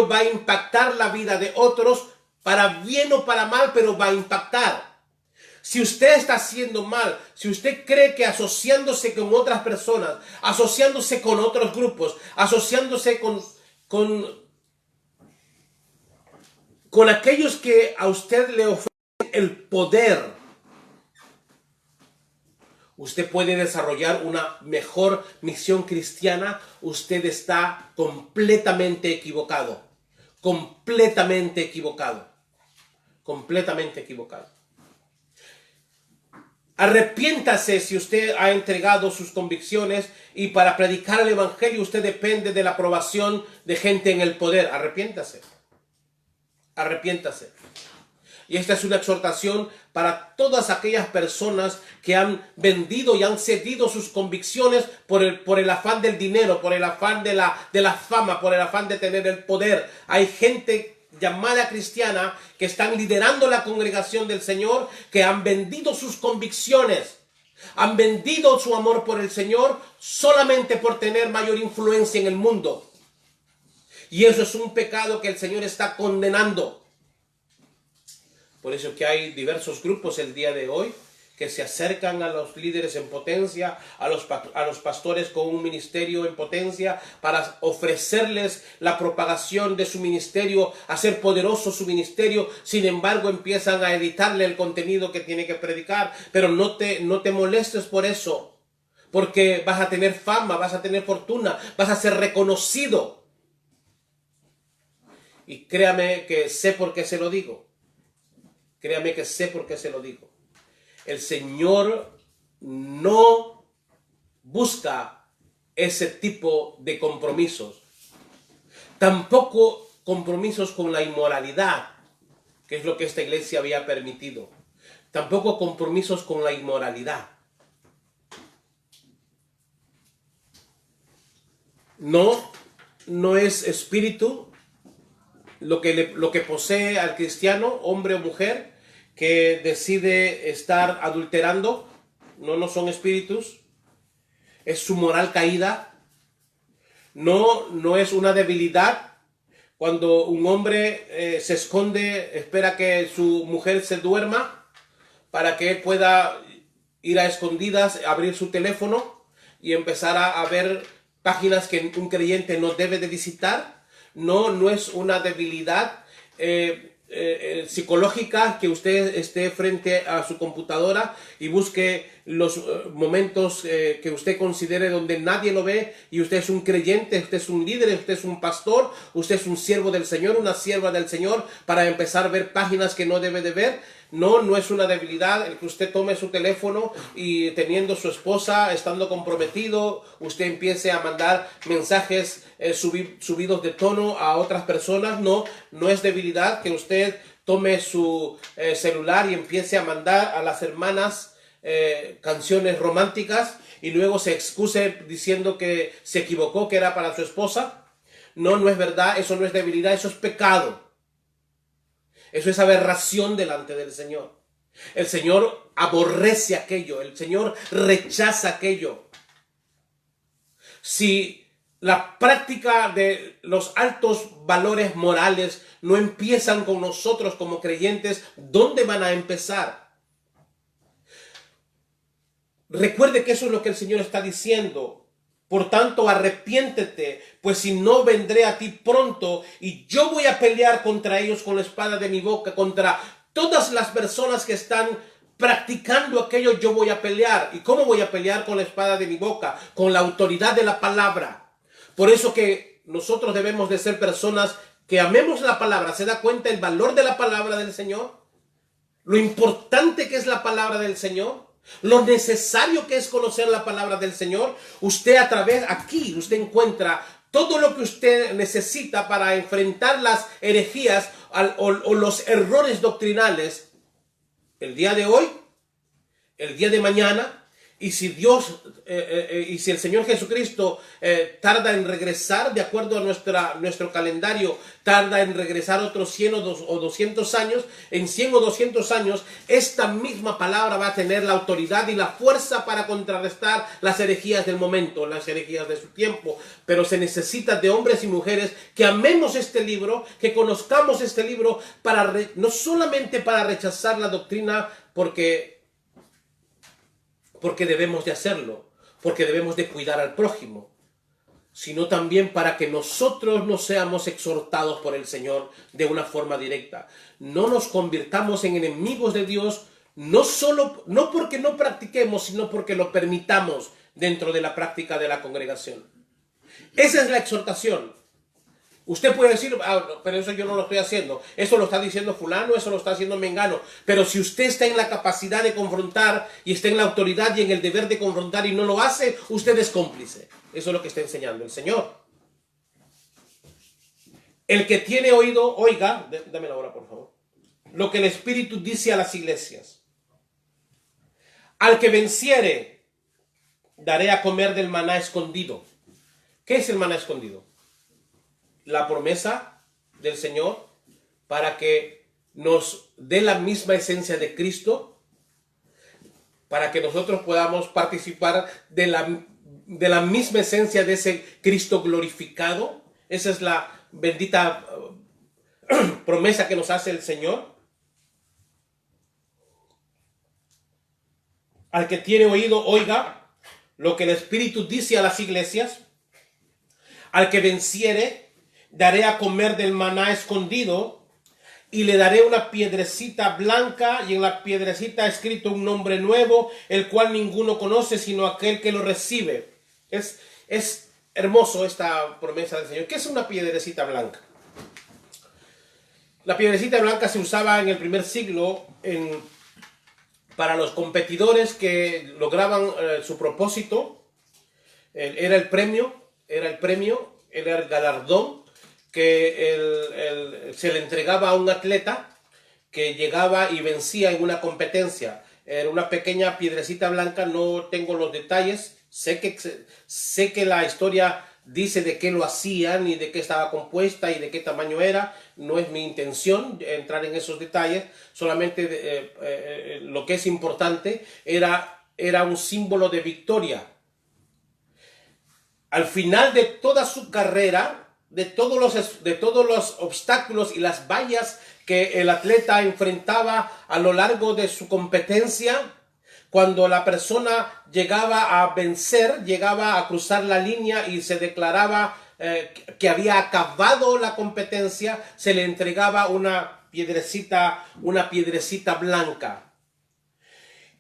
va a impactar la vida de otros, para bien o para mal, pero va a impactar. Si usted está haciendo mal, si usted cree que asociándose con otras personas, asociándose con otros grupos, asociándose con aquellos que a usted le ofrecen el poder, usted puede desarrollar una mejor misión cristiana, usted está completamente equivocado. Completamente equivocado. Completamente equivocado. Arrepiéntase si usted ha entregado sus convicciones y para predicar el Evangelio usted depende de la aprobación de gente en el poder. Arrepiéntase. Arrepiéntase. Y esta es una exhortación para todas aquellas personas que han vendido y han cedido sus convicciones por el afán del dinero, por el afán de la fama, por el afán de tener el poder. Hay gente llamada cristiana que están liderando la congregación del Señor, que han vendido sus convicciones, han vendido su amor por el Señor solamente por tener mayor influencia en el mundo. Y eso es un pecado que el Señor está condenando. Por eso que hay diversos grupos el día de hoy que se acercan a los líderes en potencia, a los pastores con un ministerio en potencia, para ofrecerles la propagación de su ministerio, hacer poderoso su ministerio. Sin embargo, empiezan a editarle el contenido que tiene que predicar. Pero no te molestes por eso, porque vas a tener fama, vas a tener fortuna, vas a ser reconocido. Y créame que sé por qué se lo digo. Créame que sé por qué se lo digo. El Señor no busca ese tipo de compromisos. Tampoco compromisos con la inmoralidad, que es lo que esta iglesia había permitido. Tampoco compromisos con la inmoralidad. No es espíritu lo que posee al cristiano, hombre o mujer, que decide estar adulterando. No son espíritus. Es su moral caída. No es una debilidad. Cuando un hombre se esconde, espera que su mujer se duerma para que él pueda ir a escondidas, abrir su teléfono y empezar a ver páginas que un creyente no debe de visitar. No es una debilidad psicológica que usted esté frente a su computadora y busque los momentos que usted considere donde nadie lo ve, y usted es un creyente, usted es un líder, usted es un pastor, usted es un siervo del Señor, una sierva del Señor, para empezar a ver páginas que no debe de ver. No es una debilidad el que usted tome su teléfono y, teniendo su esposa, estando comprometido, usted empiece a mandar mensajes subidos de tono a otras personas. No es debilidad que usted tome su celular y empiece a mandar a las hermanas canciones románticas y luego se excuse diciendo que se equivocó, que era para su esposa. No es verdad, eso no es debilidad, eso es pecado. Eso es aberración delante del Señor. El Señor aborrece aquello, el Señor rechaza aquello. Si la práctica de los altos valores morales no empiezan con nosotros como creyentes, ¿dónde van a empezar? Recuerde que eso es lo que el Señor está diciendo. Por tanto, arrepiéntete, pues si no, vendré a ti pronto y yo voy a pelear contra ellos con la espada de mi boca, contra todas las personas que están practicando aquello. Yo voy a pelear. ¿Y cómo voy a pelear? Con la espada de mi boca, con la autoridad de la palabra. Por eso que nosotros debemos de ser personas que amemos la palabra. ¿Se da cuenta el valor de la palabra del Señor? Lo importante que es la palabra del Señor. Lo necesario que es conocer la palabra del Señor. Usted aquí usted encuentra todo lo que usted necesita para enfrentar las herejías o los errores doctrinales el día de hoy, el día de mañana. Y si si el Señor Jesucristo tarda en regresar, de acuerdo a nuestro calendario, tarda en regresar otros 100 o 200 años, en 100 o 200 años, esta misma palabra va a tener la autoridad y la fuerza para contrarrestar las herejías del momento, las herejías de su tiempo. Pero se necesita de hombres y mujeres que amemos este libro, que conozcamos este libro, no solamente para rechazar la doctrina porque debemos de hacerlo, porque debemos de cuidar al prójimo, sino también para que nosotros no seamos exhortados por el Señor de una forma directa. No nos convirtamos en enemigos de Dios, no porque no practiquemos, sino porque lo permitamos dentro de la práctica de la congregación. Esa es la exhortación. Usted puede decir, no, pero eso yo no lo estoy haciendo. Eso lo está diciendo fulano, eso lo está haciendo mengano. Pero si usted está en la capacidad de confrontar y está en la autoridad y en el deber de confrontar y no lo hace, usted es cómplice. Eso es lo que está enseñando el Señor. El que tiene oído, oiga. Dame la hora, por favor. lo que el Espíritu dice a las iglesias. Al que venciere, daré a comer del maná escondido. ¿Qué es el maná escondido? La promesa del Señor para que nos dé la misma esencia de Cristo, para que nosotros podamos participar de la misma esencia de ese Cristo glorificado. Esa es la bendita promesa que nos hace el Señor. Al que tiene oído, oiga lo que el Espíritu dice a las iglesias. Al que venciere, daré a comer del maná escondido, y le daré una piedrecita blanca, y en la piedrecita escrito un nombre nuevo, el cual ninguno conoce sino aquel que lo recibe. Es hermoso esta promesa del Señor. ¿Qué es una piedrecita blanca? La piedrecita blanca se usaba en el primer siglo para los competidores que lograban su propósito. Era el premio, era el galardón que se le entregaba a un atleta que llegaba y vencía en una competencia. Era una pequeña piedrecita blanca, no tengo los detalles, sé que la historia dice de qué lo hacían y de qué estaba compuesta y de qué tamaño era. No es mi intención entrar en esos detalles, solamente lo que es importante era un símbolo de victoria. Al final de toda su carrera, de todos los obstáculos y las vallas que el atleta enfrentaba a lo largo de su competencia, cuando la persona llegaba a vencer, llegaba a cruzar la línea y se declaraba que había acabado la competencia, se le entregaba una piedrecita blanca.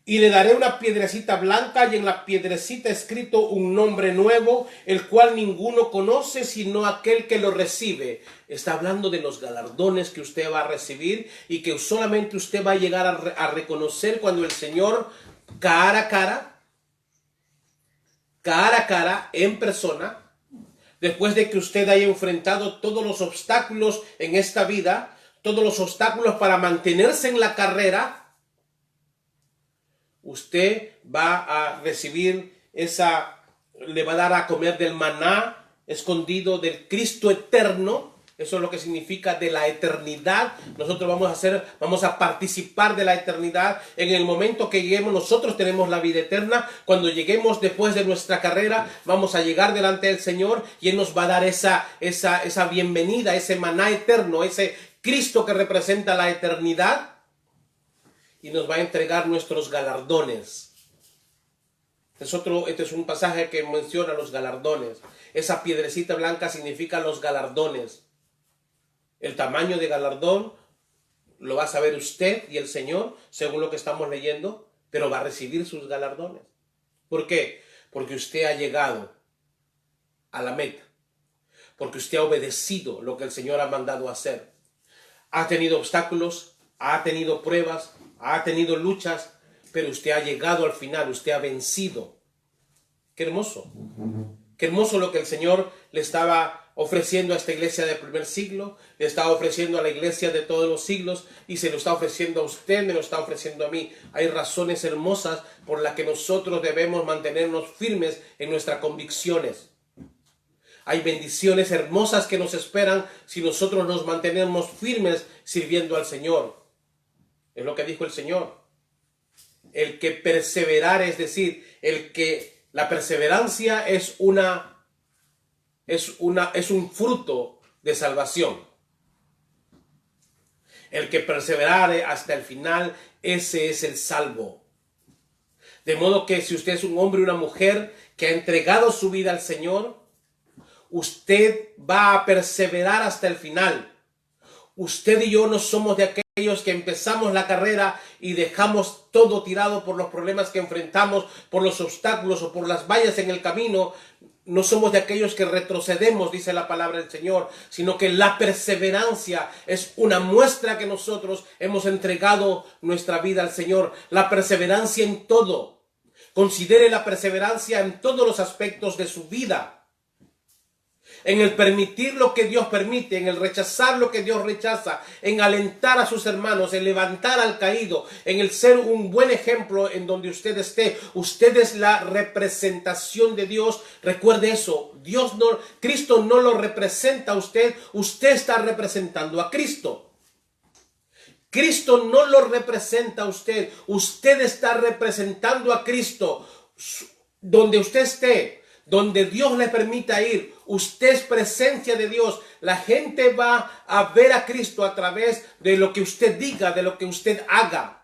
Y le daré una piedrecita blanca, y en la piedrecita escrito un nombre nuevo, el cual ninguno conoce sino aquel que lo recibe. Está hablando de los galardones que usted va a recibir y que solamente usted va a llegar a reconocer cuando el Señor, cara a cara, en persona, después de que usted haya enfrentado todos los obstáculos en esta vida, todos los obstáculos para mantenerse en la carrera, usted va a recibir le va a dar a comer del maná escondido del Cristo eterno. Eso es lo que significa de la eternidad. Nosotros vamos a participar de la eternidad. En el momento que lleguemos, nosotros tenemos la vida eterna. Cuando lleguemos después de nuestra carrera, vamos a llegar delante del Señor y Él nos va a dar esa bienvenida, ese maná eterno, ese Cristo que representa la eternidad, y nos va a entregar nuestros galardones. Este es un pasaje que menciona los galardones. Esa piedrecita blanca significa los galardones. El tamaño de galardón lo va a saber usted y el Señor, según lo que estamos leyendo, pero va a recibir sus galardones. ¿Por qué? Porque usted ha llegado a la meta. Porque usted ha obedecido lo que el Señor ha mandado hacer. Ha tenido obstáculos, ha tenido pruebas, ha tenido luchas, pero usted ha llegado al final, usted ha vencido. ¡Qué hermoso! ¡Qué hermoso lo que el Señor le estaba ofreciendo a esta iglesia del primer siglo, le estaba ofreciendo a la iglesia de todos los siglos, y se lo está ofreciendo a usted, me lo está ofreciendo a mí! Hay razones hermosas por las que nosotros debemos mantenernos firmes en nuestras convicciones. Hay bendiciones hermosas que nos esperan si nosotros nos mantenemos firmes sirviendo al Señor. Es lo que dijo el Señor. El que perseverar, es decir, la perseverancia es un fruto de salvación. El que perseverare hasta el final, ese es el salvo. De modo que si usted es un hombre o una mujer que ha entregado su vida al Señor, usted va a perseverar hasta el final. Usted y yo no somos de aquellos que empezamos la carrera y dejamos todo tirado por los problemas que enfrentamos, por los obstáculos o por las vallas en el camino. No somos de aquellos que retrocedemos, dice la palabra del Señor, sino que la perseverancia es una muestra que nosotros hemos entregado nuestra vida al Señor. La perseverancia en todo. Considere la perseverancia en todos los aspectos de su vida. en el permitir lo que Dios permite, en el rechazar lo que Dios rechaza, en alentar a sus hermanos, en levantar al caído, en el ser un buen ejemplo en donde usted esté. Usted es la representación de Dios. Recuerde eso. Cristo no lo representa a usted. Usted está representando a Cristo. Cristo no lo representa a usted. Usted está representando a Cristo. Donde usted esté, donde Dios le permita ir, usted es presencia de Dios. La gente va a ver a Cristo a través de lo que usted diga, de lo que usted haga.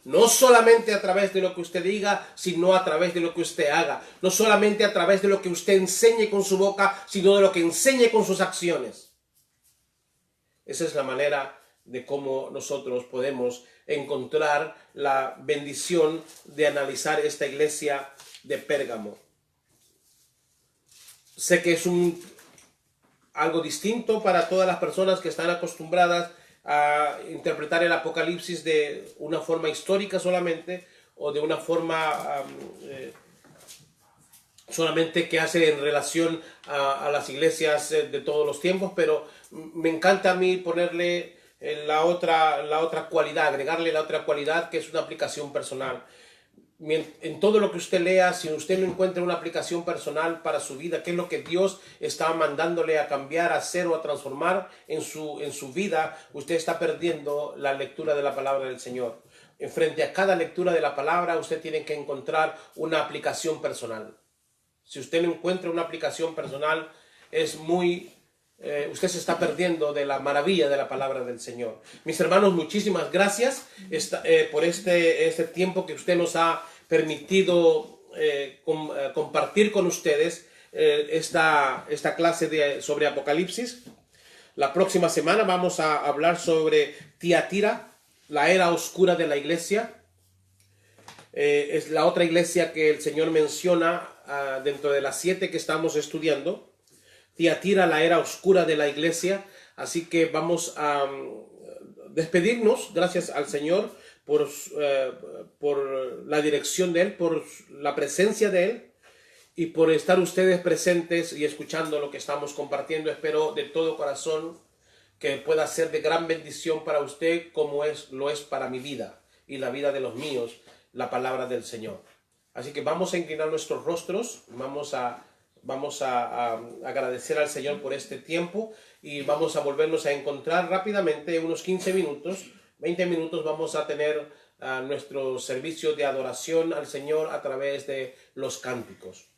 No solamente a través de lo que usted diga, sino a través de lo que usted haga. No solamente a través de lo que usted enseñe con su boca, sino de lo que enseñe con sus acciones. Esa es la manera de cómo nosotros podemos encontrar la bendición de analizar esta iglesia de Pérgamo. Sé que es algo distinto para todas las personas que están acostumbradas a interpretar el Apocalipsis de una forma histórica solamente, o de una forma solamente que hace en relación a las iglesias de todos los tiempos, pero me encanta a mí ponerle la otra cualidad, agregarle la otra cualidad, que es una aplicación personal. En todo lo que usted lea, si usted no encuentra una aplicación personal para su vida, qué es lo que Dios está mandándole a cambiar, a hacer o a transformar en su vida, usted está perdiendo la lectura de la palabra del Señor. En frente a cada lectura de la palabra, usted tiene que encontrar una aplicación personal. Si usted no encuentra una aplicación personal, usted se está perdiendo de la maravilla de la palabra del Señor. Mis hermanos, muchísimas gracias por este tiempo que usted nos ha permitido compartir con ustedes esta clase sobre Apocalipsis. La próxima semana vamos a hablar sobre Tiatira, la era oscura de la iglesia. Es la otra iglesia que el Señor menciona dentro de las 7 que estamos estudiando. Tiatira, la era oscura de la iglesia. Así que vamos a despedirnos. Gracias al Señor por la dirección de Él, por la presencia de Él y por estar ustedes presentes y escuchando lo que estamos compartiendo. Espero de todo corazón que pueda ser de gran bendición para usted, como lo es para mi vida y la vida de los míos, la palabra del Señor. Así que vamos a inclinar nuestros rostros, vamos a agradecer al Señor por este tiempo y vamos a volvernos a encontrar rápidamente, unos 15 minutos, 20 minutos vamos a tener nuestro servicio de adoración al Señor a través de los cánticos.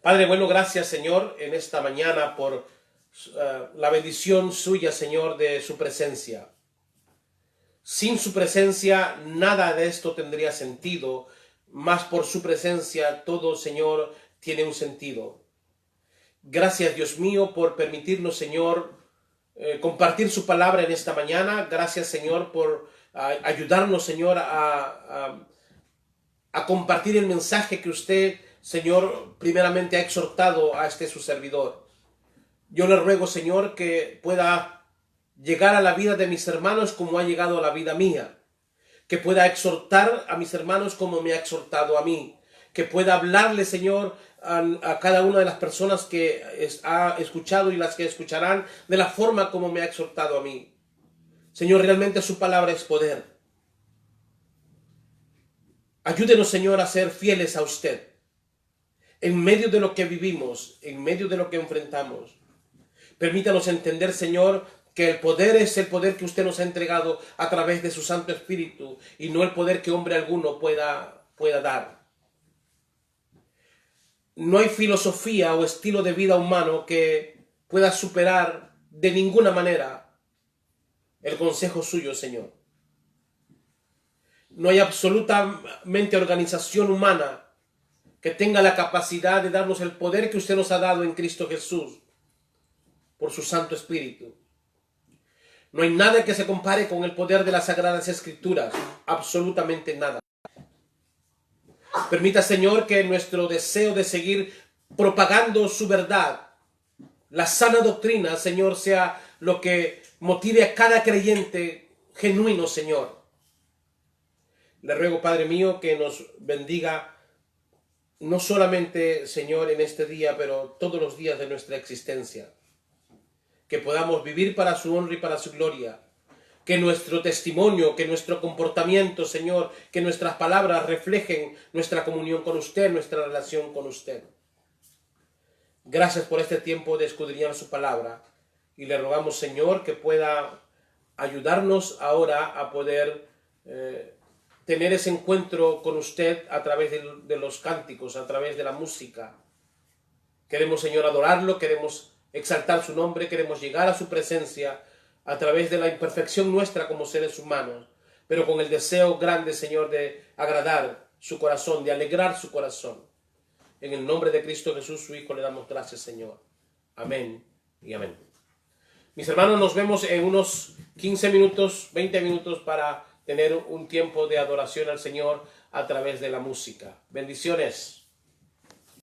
Padre bueno, gracias Señor en esta mañana por la bendición suya, Señor, de su presencia. Sin su presencia nada de esto tendría sentido, más por su presencia todo, Señor, tiene un sentido. Gracias, Dios mío, por permitirnos, Señor, compartir su palabra en esta mañana. Gracias, Señor, por ayudarnos, Señor, a compartir el mensaje que usted, Señor, primeramente ha exhortado a su servidor. Yo le ruego, Señor, que pueda llegar a la vida de mis hermanos como ha llegado a la vida mía. Que pueda exhortar a mis hermanos como me ha exhortado a mí. Que pueda hablarle, Señor, a cada una de las personas que ha escuchado y las que escucharán de la forma como me ha exhortado a mí. Señor, realmente su palabra es poder. Ayúdenos, Señor, a ser fieles a usted. En medio de lo que vivimos, en medio de lo que enfrentamos. Permítanos entender, Señor, que el poder es el poder que usted nos ha entregado a través de su Santo Espíritu y no el poder que hombre alguno pueda dar. No hay filosofía o estilo de vida humano que pueda superar de ninguna manera el consejo suyo, Señor. No hay absolutamente organización humana que tenga la capacidad de darnos el poder que usted nos ha dado en Cristo Jesús por su Santo Espíritu. No hay nada que se compare con el poder de las Sagradas Escrituras, absolutamente nada. Permita, Señor, que nuestro deseo de seguir propagando su verdad, la sana doctrina, Señor, sea lo que motive a cada creyente genuino, Señor. Le ruego, Padre mío, que nos bendiga no solamente, Señor, en este día, pero todos los días de nuestra existencia. Que podamos vivir para su honra y para su gloria. Que nuestro testimonio, que nuestro comportamiento, Señor, que nuestras palabras reflejen nuestra comunión con usted, nuestra relación con usted. Gracias por este tiempo de escudriñar su palabra. Y le rogamos, Señor, que pueda ayudarnos ahora a poder tener ese encuentro con usted a través de los cánticos, a través de la música. Queremos, Señor, adorarlo, queremos exaltar su nombre, queremos llegar a su presencia a través de la imperfección nuestra como seres humanos, pero con el deseo grande, Señor, de agradar su corazón, de alegrar su corazón. En el nombre de Cristo Jesús, su Hijo, le damos gracias, Señor. Amén y amén. Mis hermanos, nos vemos en unos 15 minutos, 20 minutos para tener un tiempo de adoración al Señor a través de la música. Bendiciones.